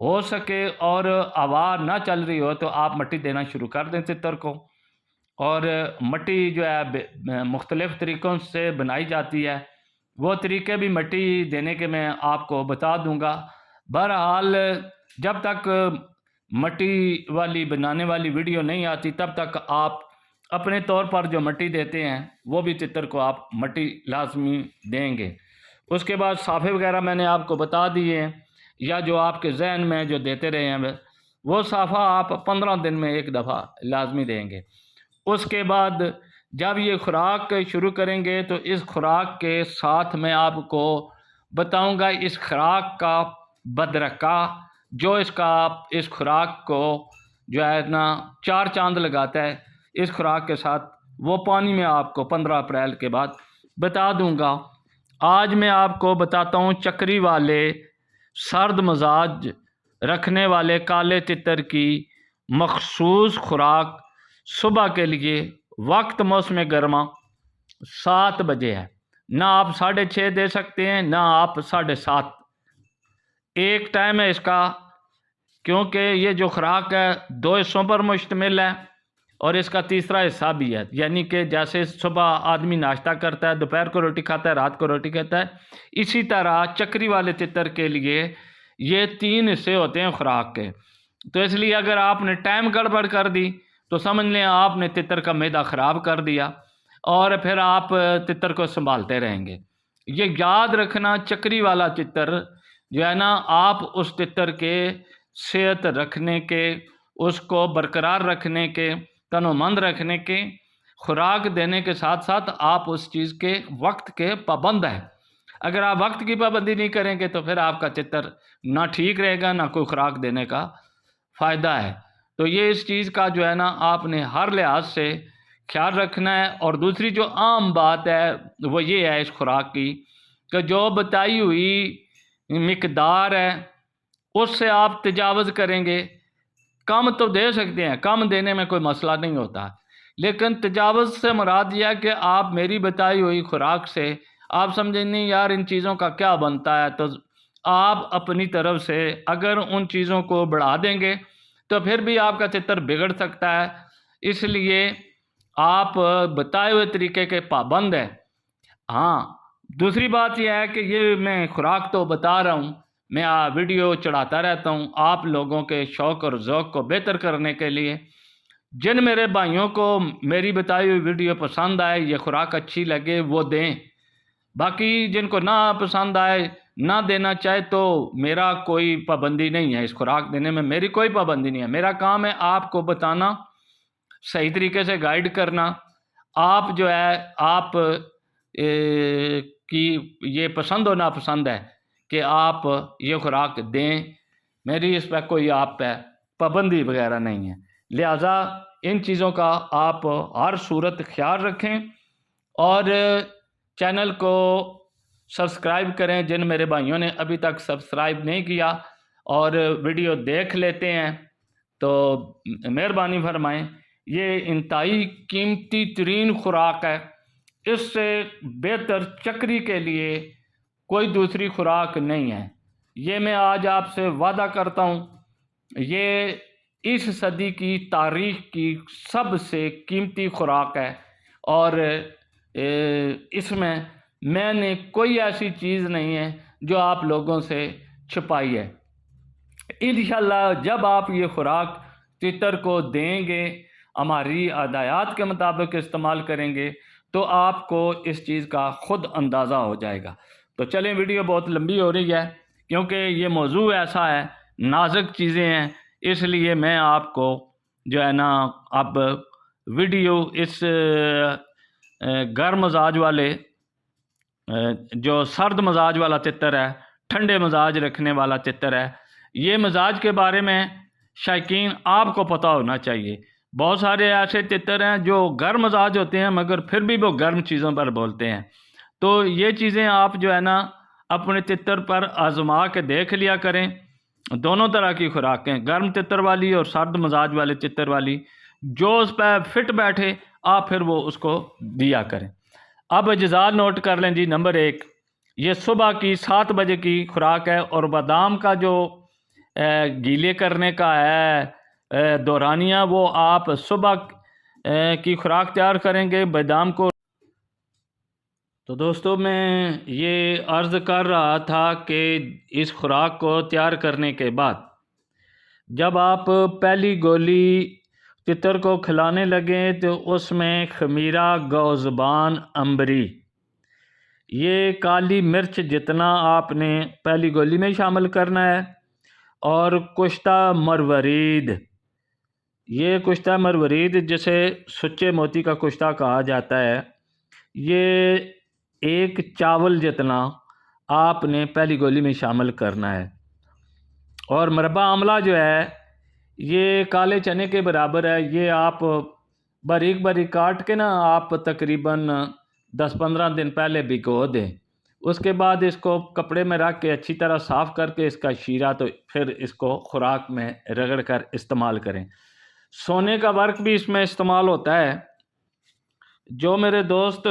ہو سکے اور ہوا نہ چل رہی ہو تو آپ مٹی دینا شروع کر دیں تتر کو. اور مٹی جو ہے مختلف طریقوں سے بنائی جاتی ہے، وہ طریقے بھی مٹی دینے کے میں آپ کو بتا دوں گا. بہرحال جب تک مٹی والی بنانے والی ویڈیو نہیں آتی تب تک آپ اپنے طور پر جو مٹی دیتے ہیں وہ بھی تتر کو آپ مٹی لازمی دیں گے. اس کے بعد صافے وغیرہ میں نے آپ کو بتا دیے ہیں، یا جو آپ کے ذہن میں جو دیتے رہے ہیں وہ صافہ آپ 15 دن میں ایک دفعہ لازمی دیں گے. اس کے بعد جب یہ خوراک شروع کریں گے تو اس خوراک کے ساتھ میں آپ کو بتاؤں گا اس خوراک کا بدرکہ جو اس خوراک کو جو ہے نا 4 چاند لگاتا ہے اس خوراک کے ساتھ، وہ پانی میں آپ کو 15 اپریل کے بعد بتا دوں گا. آج میں آپ کو بتاتا ہوں چکری والے سرد مزاج رکھنے والے کالے تتر کی مخصوص خوراک. صبح کے لیے وقت موسم گرما 7 بجے ہے. نہ آپ 6:30 دے سکتے ہیں، نہ آپ 7:30. ایک ٹائم ہے اس کا، کیونکہ یہ جو خوراک ہے 2 حصوں پر مشتمل ہے اور اس کا تیسرا حصہ بھی ہے. یعنی کہ جیسے صبح آدمی ناشتہ کرتا ہے، دوپہر کو روٹی کھاتا ہے، رات کو روٹی کھاتا ہے، اسی طرح چکری والے تتر کے لیے یہ 3 حصے ہوتے ہیں خوراک کے. تو اس لیے اگر آپ نے ٹائم گڑبڑ کر دی تو سمجھ لیں آپ نے تتر کا معدہ خراب کر دیا اور پھر آپ تتر کو سنبھالتے رہیں گے. یہ یاد رکھنا چکری والا تتر جو ہے نا، آپ اس تتر کے صحت رکھنے کے، اس کو برقرار رکھنے کے، تن و مند رکھنے کے، خوراک دینے کے ساتھ ساتھ آپ اس چیز کے وقت کے پابند ہیں. اگر آپ وقت کی پابندی نہیں کریں گے تو پھر آپ کا تتر نہ ٹھیک رہے گا، نہ کوئی خوراک دینے کا فائدہ ہے. تو یہ اس چیز کا جو ہے نا آپ نے ہر لحاظ سے خیال رکھنا ہے. اور دوسری جو عام بات ہے وہ یہ ہے اس خوراک کی کہ جو بتائی ہوئی مقدار ہے اس سے آپ تجاوز کریں گے. کم تو دے سکتے ہیں، کم دینے میں کوئی مسئلہ نہیں ہوتا، لیکن تجاوز سے مراد یہ ہے کہ آپ میری بتائی ہوئی خوراک سے آپ سمجھیں نہیں یار ان چیزوں کا کیا بنتا ہے، تو آپ اپنی طرف سے اگر ان چیزوں کو بڑھا دیں گے تو پھر بھی آپ کا تتر بگڑ سکتا ہے. اس لیے آپ بتائے ہوئے طریقے کے پابند ہیں. ہاں، دوسری بات یہ ہے کہ یہ میں خوراک تو بتا رہا ہوں، میں ویڈیو چڑھاتا رہتا ہوں آپ لوگوں کے شوق اور ذوق کو بہتر کرنے کے لیے. جن میرے بھائیوں کو میری بتائی ہوئی ویڈیو پسند آئے، یہ خوراک اچھی لگے، وہ دیں. باقی جن کو نہ پسند آئے، نہ دینا چاہے، تو میرا کوئی پابندی نہیں ہے اس خوراک دینے میں، میری کوئی پابندی نہیں ہے. میرا کام ہے آپ کو بتانا، صحیح طریقے سے گائیڈ کرنا. آپ جو ہے آپ کی یہ پسند و ناپسند ہے کہ آپ یہ خوراک دیں، میری اس پہ کوئی آپ پہ پابندی وغیرہ نہیں ہے. لہٰذا ان چیزوں کا آپ ہر صورت خیال رکھیں اور چینل کو سبسکرائب کریں. جن میرے بھائیوں نے ابھی تک سبسکرائب نہیں کیا اور ویڈیو دیکھ لیتے ہیں تو مہربانی فرمائیں. یہ انتہائی قیمتی ترین خوراک ہے، اس سے بہتر چکری کے لیے کوئی دوسری خوراک نہیں ہے. یہ میں آج آپ سے وعدہ کرتا ہوں، یہ اس صدی کی تاریخ کی سب سے قیمتی خوراک ہے اور اس میں نے کوئی ایسی چیز نہیں ہے جو آپ لوگوں سے چھپائی ہے. انشاءاللہ جب آپ یہ خوراک تتر کو دیں گے، ہماری ہدایات کے مطابق استعمال کریں گے، تو آپ کو اس چیز کا خود اندازہ ہو جائے گا. تو چلیں، ویڈیو بہت لمبی ہو رہی ہے کیونکہ یہ موضوع ایسا ہے، نازک چیزیں ہیں، اس لیے میں آپ کو جو ہے نا اب ویڈیو اس گرم مزاج والے جو سرد مزاج والا تتر ہے، ٹھنڈے مزاج رکھنے والا تتر ہے، یہ مزاج کے بارے میں شائقین آپ کو پتہ ہونا چاہیے. بہت سارے ایسے تتر ہیں جو گرم مزاج ہوتے ہیں مگر پھر بھی وہ گرم چیزوں پر بولتے ہیں. تو یہ چیزیں آپ جو ہے نا اپنے تتر پر آزما کے دیکھ لیا کریں. دونوں طرح کی خوراکیں، گرم تتر والی اور سرد مزاج والے تتر والی، جو اس پہ فٹ بیٹھے آپ پھر وہ اس کو دیا کریں. اب اجزاء نوٹ کر لیں جی. نمبر 1، یہ صبح کی 7 بجے کی خوراک ہے اور بادام کا جو گیلے کرنے کا ہے دورانیہ، وہ آپ صبح کی خوراک تیار کریں گے بادام کو۔ تو دوستو میں یہ عرض کر رہا تھا کہ اس خوراک کو تیار کرنے کے بعد جب آپ پہلی گولی تتر کو کھلانے لگیں تو اس میں خمیرہ، گوزبان، امبری، یہ کالی مرچ جتنا آپ نے پہلی گولی میں شامل کرنا ہے، اور کشتہ مروارید، یہ کشتہ مروارید جسے سچے موتی کا کشتہ کہا جاتا ہے، یہ ایک چاول جتنا آپ نے پہلی گولی میں شامل کرنا ہے۔ اور مربع آملہ جو ہے یہ کالے چنے کے برابر ہے، یہ آپ باریک باریک کاٹ کے نا آپ تقریباً 10-15 دن پہلے بھگو دیں، اس کے بعد اس کو کپڑے میں رکھ کے اچھی طرح صاف کر کے اس کا شیرہ، تو پھر اس کو خوراک میں رگڑ کر استعمال کریں۔ سونے کا ورق بھی اس میں استعمال ہوتا ہے، جو میرے دوست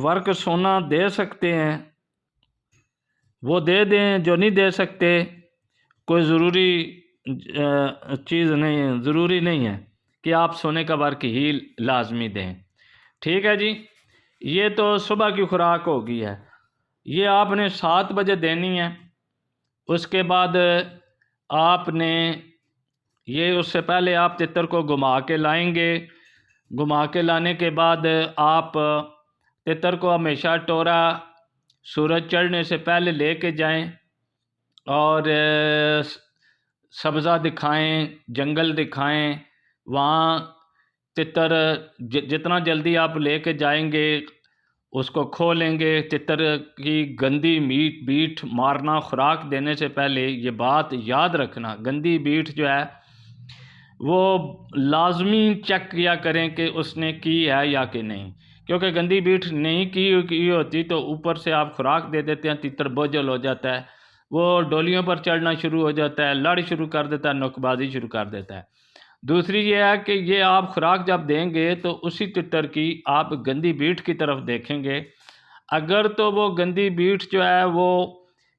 ورق سونا دے سکتے ہیں وہ دے دیں، جو نہیں دے سکتے کوئی ضروری چیز نہیں ہے، ضروری نہیں ہے کہ آپ سونے کا ورق ہی لازمی دیں۔ ٹھیک ہے جی، یہ تو صبح کی خوراک ہوگی ہے، یہ آپ نے 7 بجے دینی ہے۔ اس کے بعد آپ نے یہ اس سے پہلے آپ تتر کو گھما کے لائیں گے، گھما کے لانے کے بعد آپ تتر کو ہمیشہ ٹورا سورج چڑھنے سے پہلے لے کے جائیں، اور سبزہ دکھائیں، جنگل دکھائیں، وہاں تتر جتنا جلدی آپ لے کے جائیں گے اس کو کھولیں گے۔ تتر کی گندی بیٹ مارنا خوراک دینے سے پہلے، یہ بات یاد رکھنا، گندی بیٹ جو ہے وہ لازمی چیک کیا کریں کہ اس نے کی ہے یا کہ نہیں، کیونکہ گندی بیٹ نہیں کی ہوتی تو اوپر سے آپ خوراک دے دیتے ہیں، تتر بوجھل ہو جاتا ہے، وہ ڈولیوں پر چڑھنا شروع ہو جاتا ہے، لڑ شروع کر دیتا ہے، نوک بازی شروع کر دیتا ہے۔ دوسری یہ ہے کہ یہ آپ خوراک جب دیں گے تو اسی تتر کی آپ گندی بیٹ کی طرف دیکھیں گے، اگر تو وہ گندی بیٹ جو ہے وہ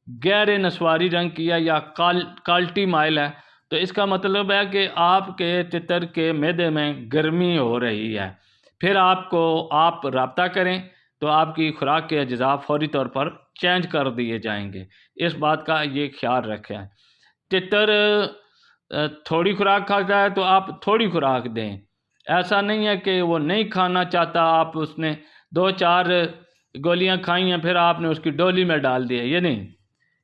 گہرے نسواری رنگ کی ہے یا کالٹی مائل ہے، تو اس کا مطلب ہے کہ آپ کے تتر کے معدے میں گرمی ہو رہی ہے، پھر آپ رابطہ کریں تو آپ کی خوراک کے اجزاء فوری طور پر چینج کر دیے جائیں گے۔ اس بات کا یہ خیال رکھیں۔ تتر تھوڑی خوراک کھاتا ہے تو آپ تھوڑی خوراک دیں، ایسا نہیں ہے کہ وہ نہیں کھانا چاہتا، آپ اس نے 2-4 گولیاں کھائی ہیں پھر آپ نے اس کی ڈولی میں ڈال دیا، یہ نہیں،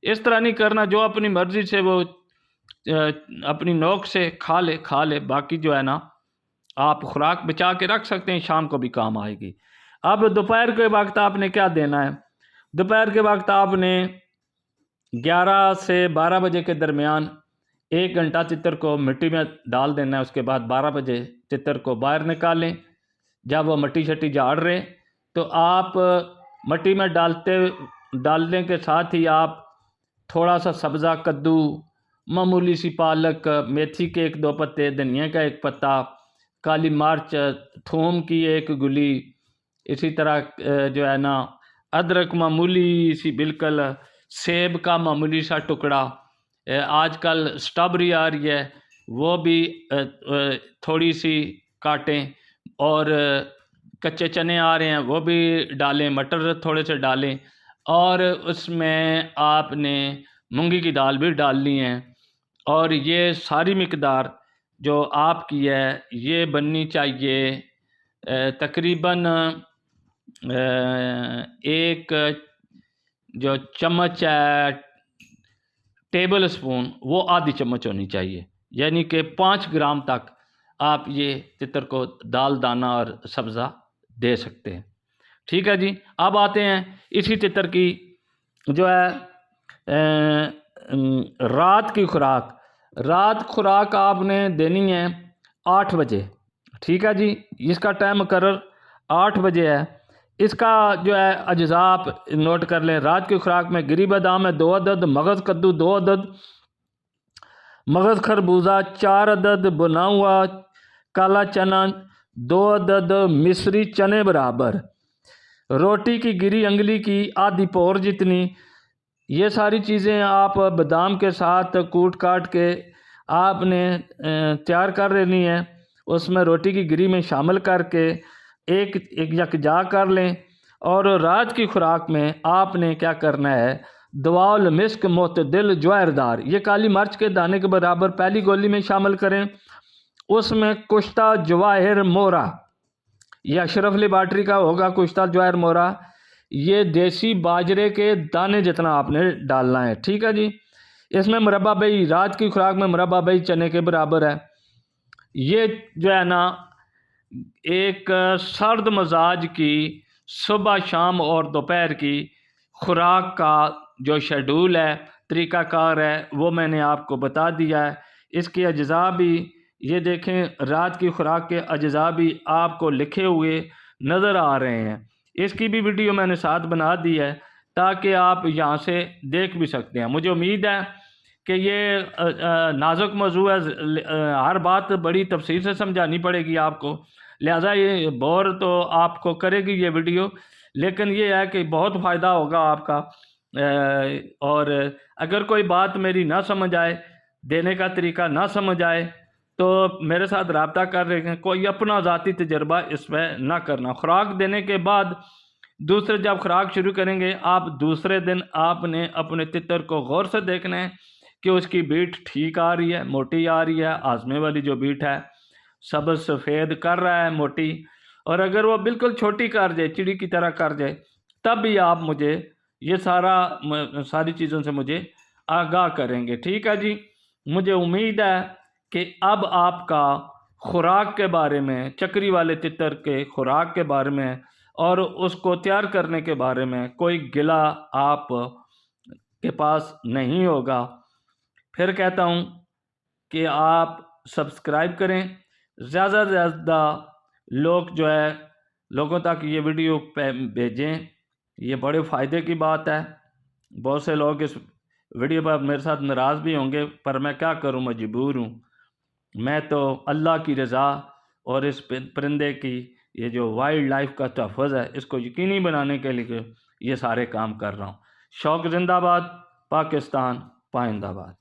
اس طرح نہیں کرنا۔ جو اپنی مرضی سے وہ اپنی نوک سے کھا لے، باقی جو ہے نا آپ خوراک بچا کے رکھ سکتے ہیں، شام کو بھی کام آئے گی۔ اب دوپہر کے وقت آپ نے کیا دینا ہے؟ دوپہر کے وقت آپ نے 11 سے 12 بجے کے درمیان 1 گھنٹہ تتر کو مٹی میں ڈال دینا ہے، اس کے بعد 12 بجے تتر کو باہر نکالیں۔ جب وہ مٹی شٹی جھاڑ رہے تو آپ مٹی میں ڈالنے کے ساتھ ہی آپ تھوڑا سا سبزہ کدو، معمولی سی پالک، میتھی کے 1-2 پتے، دھنیا کا 1 پتا، کالی مرچ، تھوم کی 1 گلی، اسی طرح جو ہے نا ادرک معمولی سی بالکل، سیب کا معمولی سا ٹکڑا، آج کل سٹرابری آ رہی ہے وہ بھی تھوڑی سی کاٹیں، اور کچے چنے آ رہے ہیں وہ بھی ڈالیں، مٹر تھوڑے سے ڈالیں، اور اس میں آپ نے مونگی کی دال بھی ڈالنی ہے، اور یہ ساری مقدار جو آپ کی ہے یہ بننی چاہیے تقریباً 1 جو چمچ ہے ٹیبل اسپون، وہ آدھی چمچ ہونی چاہیے، یعنی کہ 5 گرام تک آپ یہ تتر کو دال دانہ اور سبزہ دے سکتے ہیں۔ ٹھیک ہے جی، اب آتے ہیں اسی تتر کی جو ہے رات کی خوراک۔ رات خوراک آپ نے دینی ہے 8 بجے، ٹھیک ہے جی، اس کا ٹائم مقرر 8 بجے ہے۔ اس کا جو ہے اجزاء آپ نوٹ کر لیں۔ رات کی خوراک میں گری بادام ہے 2 عدد، مغز کدو 2 عدد، مغز خربوزہ 4 عدد، بنا ہوا کالا چنا 2 عدد، مصری چنے برابر، روٹی کی گری انگلی کی آدھی پور جتنی، یہ ساری چیزیں آپ بادام کے ساتھ کوٹ کاٹ کے آپ نے تیار کر لینی ہے، اس میں روٹی کی گری میں شامل کر کے ایک یکجا کر لیں، اور رات کی خوراک میں آپ نے کیا کرنا ہے، دوا المسک معتدل جوہردار، یہ کالی مرچ کے دانے کے برابر پہلی گولی میں شامل کریں، اس میں کشتہ جواہر مورا، یہ اشرف لیبارٹری کا ہوگا کشتہ جواہر مورا، یہ دیسی باجرے کے دانے جتنا آپ نے ڈالنا ہے، ٹھیک ہے جی۔ اس میں مربع بئی، رات کی خوراک میں مربع بئی چنے کے برابر ہے۔ یہ جو ہے نا ایک سرد مزاج کی صبح شام اور دوپہر کی خوراک کا جو شیڈول ہے، طریقہ کار ہے، وہ میں نے آپ کو بتا دیا ہے۔ اس کے اجزاء بھی یہ دیکھیں، رات کی خوراک کے اجزاء بھی آپ کو لکھے ہوئے نظر آ رہے ہیں۔ اس کی بھی ویڈیو میں نے ساتھ بنا دی ہے تاکہ آپ یہاں سے دیکھ بھی سکتے ہیں۔ مجھے امید ہے کہ یہ نازک موضوع ہے، ہر بات بڑی تفصیل سے سمجھانی پڑے گی آپ کو، لہٰذا یہ بور تو آپ کو کرے گی یہ ویڈیو، لیکن یہ ہے کہ بہت فائدہ ہوگا آپ کا۔ اور اگر کوئی بات میری نہ سمجھ آئے، دینے کا طریقہ نہ سمجھ آئے، تو میرے ساتھ رابطہ کر رہے ہیں، کوئی اپنا ذاتی تجربہ اس میں نہ کرنا۔ خوراک دینے کے بعد دوسرے جب خوراک شروع کریں گے، آپ دوسرے دن آپ نے اپنے تتر کو غور سے دیکھنا ہے کہ اس کی بیٹ ٹھیک آ رہی ہے، موٹی آ رہی ہے، آزمے والی جو بیٹ ہے سبز سفید کر رہا ہے موٹی، اور اگر وہ بالکل چھوٹی کر جائے، چڑی کی طرح کر جائے، تب بھی آپ مجھے یہ ساری چیزوں سے مجھے آگاہ کریں گے، ٹھیک ہے جی۔ مجھے امید ہے کہ اب آپ کا خوراک کے بارے میں، چکری والے تتر کے خوراک کے بارے میں اور اس کو تیار کرنے کے بارے میں کوئی گلہ آپ کے پاس نہیں ہوگا۔ پھر کہتا ہوں کہ آپ سبسکرائب کریں، زیادہ سے زیادہ لوگوں تک یہ ویڈیو بھیجیں، یہ بڑے فائدے کی بات ہے۔ بہت سے لوگ اس ویڈیو پر میرے ساتھ ناراض بھی ہوں گے، پر میں کیا کروں، مجبور ہوں۔ میں تو اللہ کی رضا اور اس پرندے کی یہ جو وائلڈ لائف کا تحفظ ہے، اس کو یقینی بنانے کے لیے یہ سارے کام کر رہا ہوں۔ شوق زندہ باد، پاکستان پائندہ باد۔